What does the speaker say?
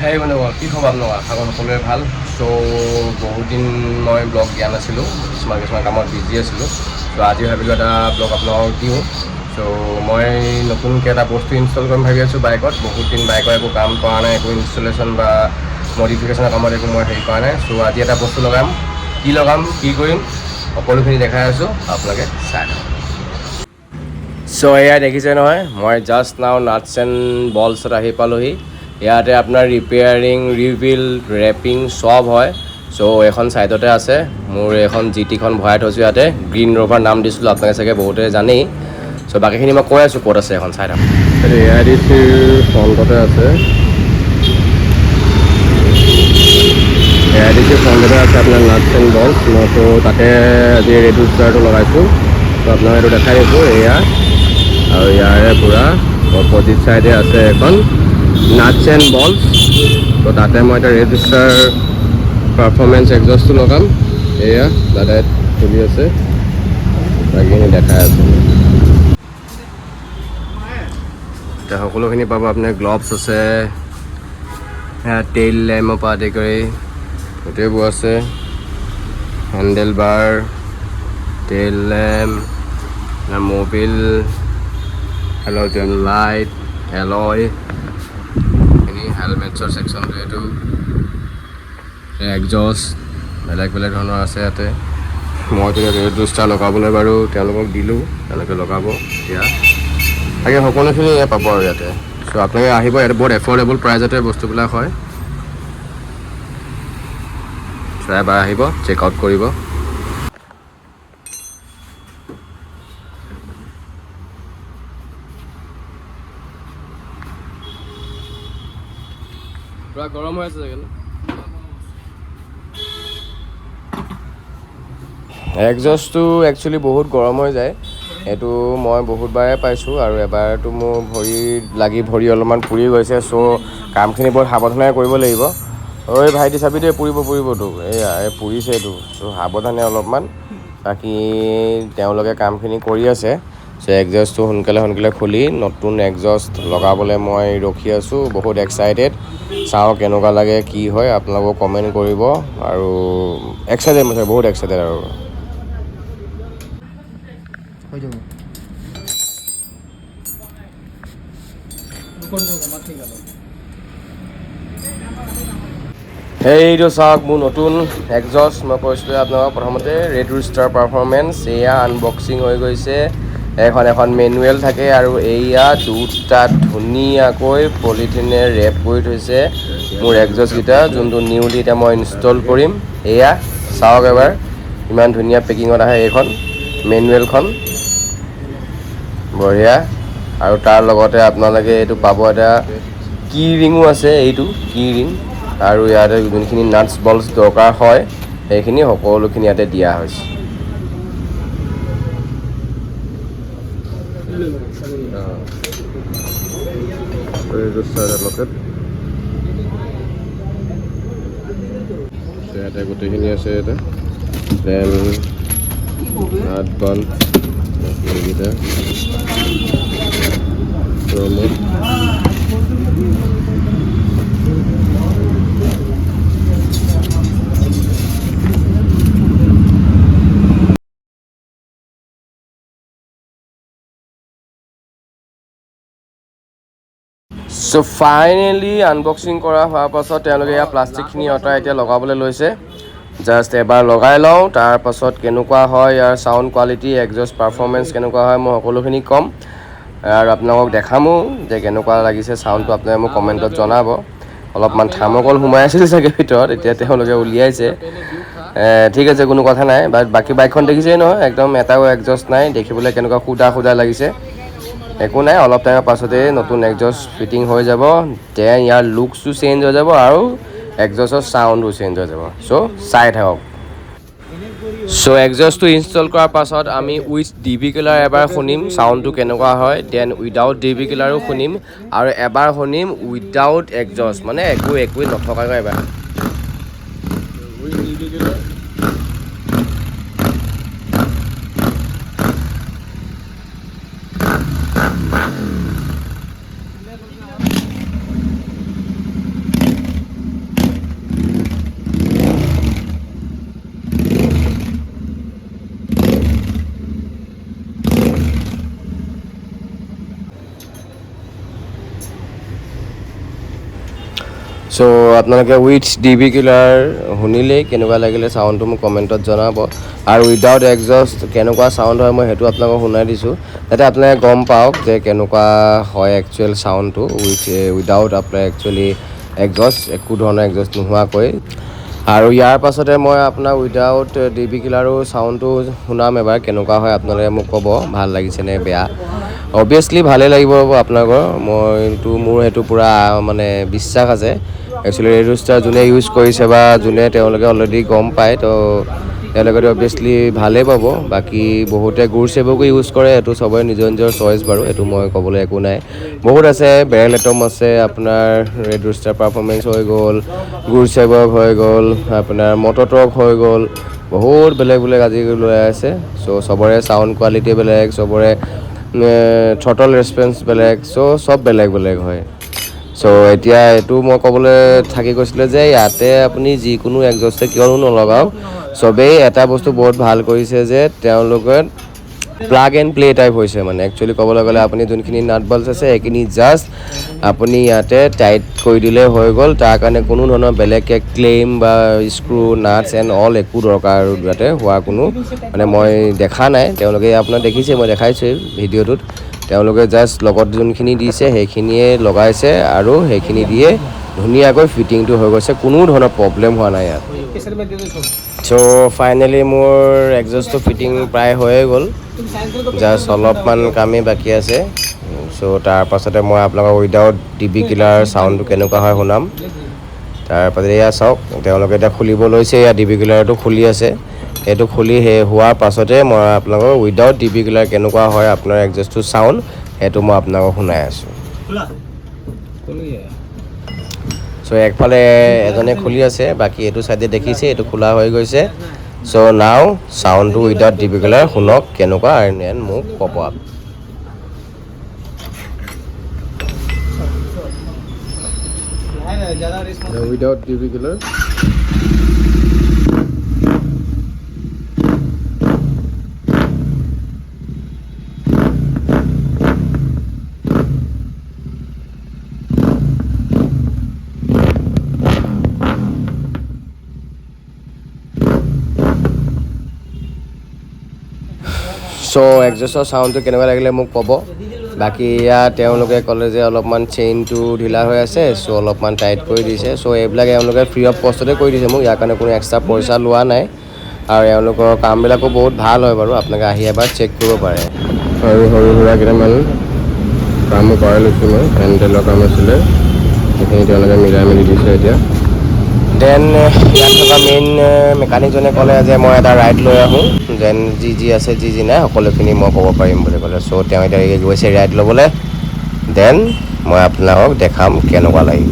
হেই বন্ধুসকল, কি খবৰ আপোনালোকৰ? আশা কৰোঁ সকলোৰে ভাল। চ' বহুত দিন মই ব্লগ দিয়া নাছিলোঁ, কিছুমান কামত বিজি আছিলোঁ। চ' আজি ভাবিলোঁ এটা ব্লগ আপোনালোকক দিওঁ। চ' মই নতুনকৈ এটা বস্তু ইনষ্টল কৰিম ভাবি আছোঁ বাইকত। বহুত দিন বাইকৰ একো কাম কৰা নাই, একো ইনষ্টলেশ্যন বা মডিফিকেশ্যনৰ কামত একো মই হেৰি কৰা নাই। চ' আজি এটা বস্তু লগাম, কি কৰিম সকলোখিনি দেখাই আছোঁ, আপোনালোকে চাই লওক। চ' এয়া দেখিছে নহয়, মই জাষ্ট নাও নাটছ এণ্ড বলছত আহি পালোহি। ইয়াতে আপোনাৰ ৰিপেয়াৰিং, ৰিবিল, ৰেপিং চব হয়। চ' এখন ছাইডতে আছে, মোৰ এখন GTখন ভৰাই থৈছোঁ ইয়াতে। গ্ৰীণ ৰ'ভাৰ নাম দিছিলোঁ, আপোনালোকে চাগে বহুতে জানেই। চ' বাকীখিনি মই কৈ আছোঁ ক'ত আছে এখন চাই থাকক। AIDC ফ্ৰণ্টতে আছে, AIDC ফ্ৰণ্টতে আছে আপোনাৰ নাটছ এণ্ড বলছ। মই ত' তাতে আজি ৰেড ৰুষ্টাৰটো লগাইছোঁ। ত' আপোনাক এইটো দেখাই দিছোঁ, এয়া। আৰু ইয়াৰে পূৰা অপজিট ছাইডে আছে এখন নাটছ এণ্ড বলছ। তো তাতে মই এতিয়া ৰেড ৰুষ্টাৰ পাৰফৰ্মেঞ্চ এক্সজষ্টটো লগাম। এয়া দাদাই চলি আছে, বাকীখিনি দেখাই আছোঁ। এতিয়া সকলোখিনি পাব আপুনি। গ্লভছ আছে, টেইল লেম্পৰ পৰা আদি কৰি গোটেইবোৰ আছে। Handle bar, tail lamp, mobil, halogen light, alloy, হেলমেটছৰ ছেকশ্যনটো এইটো, এক্সজষ্ট বেলেগ বেলেগ ধৰণৰ আছে ইয়াতে। মইতো ৰেড ৰুষ্টাৰ লগাবলৈ বাৰু তেওঁলোকক দিলোঁ, তেওঁলোকে লগাব এতিয়া। তাকে সকলোখিনি পাব আৰু ইয়াতে। চ' আপোনালোকে আহিব, ইয়াতে বহুত এফৰ্ডেবল প্ৰাইজতে বস্তুবিলাক হয়। চ' এবাৰ আহিব, চেক আউট কৰিব। পুৰা গৰম হৈ আছে চাগে ন? এক্সজষ্টটো একচুৱেলি বহুত গৰম হৈ যায়। এইটো মই বহুতবাৰে পাইছোঁ, আৰু এবাৰতো মোৰ ভৰি অলপমান পুৰি গৈছে। চ' কামখিনি বহুত সাৱধানে কৰিব লাগিব। ঐ ভাইটি চাবি দেই, পুৰিবতো এয়া এই পুৰিছে এইটো। চ' সাৱধানে অলপমান। বাকী তেওঁলোকে কামখিনি কৰি আছে। চ' এক্সজষ্টটো সোনকালে খুলি নতুন এক্সজষ্ট লগাবলৈ মই ৰখি আছোঁ, বহুত এক্সাইটেড। চাওঁ কেনেকুৱা লাগে, কি হয়, আপোনালোকেও কমেণ্ট কৰিব। আৰু এক্সাইটেড মানে বহুত এক্সাইটেড আৰু। এইটো চাওক মোৰ নতুন এক্সজষ্ট। মই কৈছিলোঁ আপোনালোকক প্ৰথমতে ৰেড ৰুষ্টাৰ পাৰফৰ্মেঞ্চ। এয়া আনবক্সিং হৈ গৈছে। এখন মেনুৱেল থাকে, আৰু এয়া দুটা ধুনীয়াকৈ পলিথিনে ৰেপ কৰি থৈছে মোৰ এক্সজষ্টকেইটা, যোনটো নিউলি এতিয়া মই ইনষ্টল কৰিম। এয়া চাওক এবাৰ, ইমান ধুনীয়া পেকিঙত আহে এইখন মেনুৱেলখন, বঢ়িয়া। আৰু তাৰ লগতে আপোনালোকে এইটো পাব, এটা কি ৰিঙো আছে, এইটো কি ৰিং। আৰু ইয়াতে যোনখিনি নাটছ বলছ দৰকাৰ হয়, সেইখিনি সকলোখিনি ইয়াতে দিয়া হৈছে। ইয়াতে গোটেইখিনি আছে। ইয়াতে তেল, নাট বাল্ব, এইকেইটা চ' ফাইনেলি আনবক্সিং কৰা হোৱাৰ পাছত তেওঁলোকে ইয়াৰ প্লাষ্টিকখিনি আঁতৰাই এতিয়া লগাবলৈ লৈছে। জাষ্ট এবাৰ লগাই লওঁ, তাৰপাছত কেনেকুৱা হয় ইয়াৰ চাউণ্ড কোৱালিটি, এক্সজষ্ট পাৰফৰ্মেঞ্চ কেনেকুৱা হয় মই সকলোখিনি ক'ম। আৰু আপোনালোকক দেখামো যে কেনেকুৱা লাগিছে চাউণ্ডটো। আপোনালোকে মোক কমেণ্টত জনাব। অলপমান থাৰ্মকল সোমাই আছিল চাগে ভিতৰত, এতিয়া তেওঁলোকে উলিয়াইছে। ঠিক আছে, কোনো কথা নাই। বাকী বাইকখন দেখিছেই নহয়, একদম এটাও এক্সজষ্ট নাই। দেখিবলৈ কেনেকুৱা সুদা লাগিছে। একো নাই, অলপ টাইমৰ পাছতেই নতুন এক্সজষ্ট ফিটিং হৈ যাব। দেন ইয়াৰ লুকছটো চেঞ্জ হৈ যাব, আৰু এক্সজষ্টৰ চাউণ্ডো চেঞ্জ হৈ যাব। চ' চাই থাকক। চ' এক্সজষ্টটো ইনষ্টল কৰাৰ পাছত আমি উইথ DB কিলাৰ এবাৰ শুনিম চাউণ্ডটো কেনেকুৱা হয়। দেন উইদাউট DB কিলাৰো শুনিম, আৰু এবাৰ শুনিম উইদাউট এক্সজষ্ট, মানে একোৱে নথকাকৈ এবাৰ। চ' আপোনালোকে উইথ DB কিলাৰ শুনিলেই কেনেকুৱা লাগিলে চাউণ্ডটো মোক কমেণ্টত জনাব আৰু উইদাউট এক্সজষ্ট কেনেকুৱা চাউণ্ড হয় মই সেইটো আপোনালোকক শুনাই দিছোঁ যাতে আপোনালোকে গম পাওক যে কেনেকুৱা হয় একচুৱেল চাউণ্ডটো উইদাউট আপোনাৰ একচুৱেলি এক্সজষ্ট একো ধৰণৰ এক্সজষ্ট নোহোৱাকৈ আৰু ইয়াৰ পাছতে মই আপোনাক উইদাউট DB কিলাৰো চাউণ্ডটো শুনাম এবাৰ কেনেকুৱা হয় আপোনালোকে মোক ক'ব ভাল লাগিছেনে বেয়া অবভিয়াছলি ভালেই লাগিব আপোনালোকৰ মোৰ সেইটো পূৰা মানে বিশ্বাস আছে একচুৱেলি ৰেড ৰুষ্টাৰ যোনে ইউজ কৰিছে বা যোনে তেওঁলোকে অলৰেডি গম পায় তো তেওঁলোকেতো অবভিয়াছলি ভালেই পাব বাকী বহুতে গুৰ চেবকো ইউজ কৰে সেইটো চবৰে নিজৰ নিজৰ চইচ বাৰু এইটো মই ক'বলৈ একো নাই বহুত আছে বেৰেল এটম আছে আপোনাৰ ৰেড ৰুষ্টাৰ পাৰফৰ্মেঞ্চ হৈ গ'ল গুৰ চেবক হৈ গ'ল আপোনাৰ মটৰ টৰ্ক হৈ গ'ল বহুত বেলেগ বেলেগ আজিকালি লৈ আছে চ' চবৰে চাউণ্ড কোৱালিটি বেলেগ চবৰে থ্ৰটল ৰেচপন্স বেলেগ চ' চব বেলেগ বেলেগ হয় চ' এতিয়া এইটো মই ক'বলৈ থাকি গৈছিলে যে ইয়াতে আপুনি যিকোনো এক্সজষ্টে কিয়নো নলগাওক চবেই এটা বস্তু বহুত ভাল কৰিছে যে তেওঁলোকে প্লাগ এণ্ড প্লে টাইপ হৈছে মানে একচুৱেলি ক'বলৈ গ'লে আপুনি যোনখিনি নাট বল্টছ আছে সেইখিনি জাষ্ট আপুনি ইয়াতে টাইট কৰি দিলে হৈ গ'ল তাৰ কাৰণে কোনো ধৰণৰ বেলেগকৈ ক্লেইম বা স্ক্ৰু নাটছ এণ্ড অল একো দৰকাৰ আৰু ইয়াতে হোৱা কোনো মানে মই দেখা নাই তেওঁলোকে আপোনাৰ দেখিছে মই দেখাইছোঁ ভিডিঅ'টোত তেওঁলোকে জাষ্ট লগত যোনখিনি দিছে সেইখিনিয়ে লগাইছে আৰু সেইখিনি দিয়ে ধুনীয়াকৈ ফিটিংটো হৈ গৈছে কোনো ধৰণৰ প্ৰব্লেম হোৱা নাই ইয়াত চ' ফাইনেলি মোৰ এক্সজষ্টটো ফিটিং প্ৰায় হৈয়ে গ'ল জাষ্ট অলপমান কামেই বাকী আছে চ' তাৰ পাছতে মই আপোনালোকক উইদাউট DB কিলাৰ চাউণ্ডটো কেনেকুৱা হয় শুনাম তাৰপাছতে এয়া চাওক তেওঁলোকে এতিয়া খুলিব লৈছে এয়া DB কিলাৰটো খুলি আছে এইটো খুলি হোৱাৰ পাছতে মই আপোনালোকক উইদাউট DB কিলাৰ কেনেকুৱা হয় আপোনাৰ এক্সজষ্টটো চাউণ্ড সেইটো মই আপোনালোকক শুনাই আছোঁ চ' একফালে এজনে খুলি আছে বাকী এইটো চাইডে দেখিছে এইটো খোলা হৈ গৈছে চ' নাও চাউণ্ডটো উইদাউট DB কিলাৰ শুনক কেনেকুৱা এণ্ড মোক ক'ব উইদাউট DB কিলাৰ চ' এক্সজষ্টৰ চাউণ্ডটো কেনেকুৱা লাগিলে মোক ক'ব বাকী ইয়াত তেওঁলোকে ক'লে যে অলপমান চেইনটো ঢিলা হৈ আছে চ' অলপমান টাইট কৰি দিছে চ' এইবিলাক এওঁলোকে ফ্ৰী অফ কষ্টতে কৰি দিছে মোক ইয়াৰ কাৰণে কোনো এক্সট্ৰা পইচা লোৱা নাই আৰু এওঁলোকৰ কামবিলাকো বহুত ভাল হয় বাৰু আপোনালোকে আহি এবাৰ চেক কৰিব পাৰে আৰু সৰু সুৰা কেইটামান কামো কৰাই লৈছোঁ মই হেণ্ডেলৰ কাম আছিলে সেইখিনি তেওঁলোকে মিলাই মেলি দিছে এতিয়া দেন ইয়াত থকা মেইন মেকানিকজনে ক'লে যে মই এটা ৰাইড লৈ আহোঁ যেন যি আছে যি নাই সকলোখিনি মই ক'ব পাৰিম বুলি ক'লে চ' তেওঁ এতিয়া গৈছে ৰাইড ল'বলৈ দেন মই আপোনালোকক দেখাম কেনেকুৱা লাগিব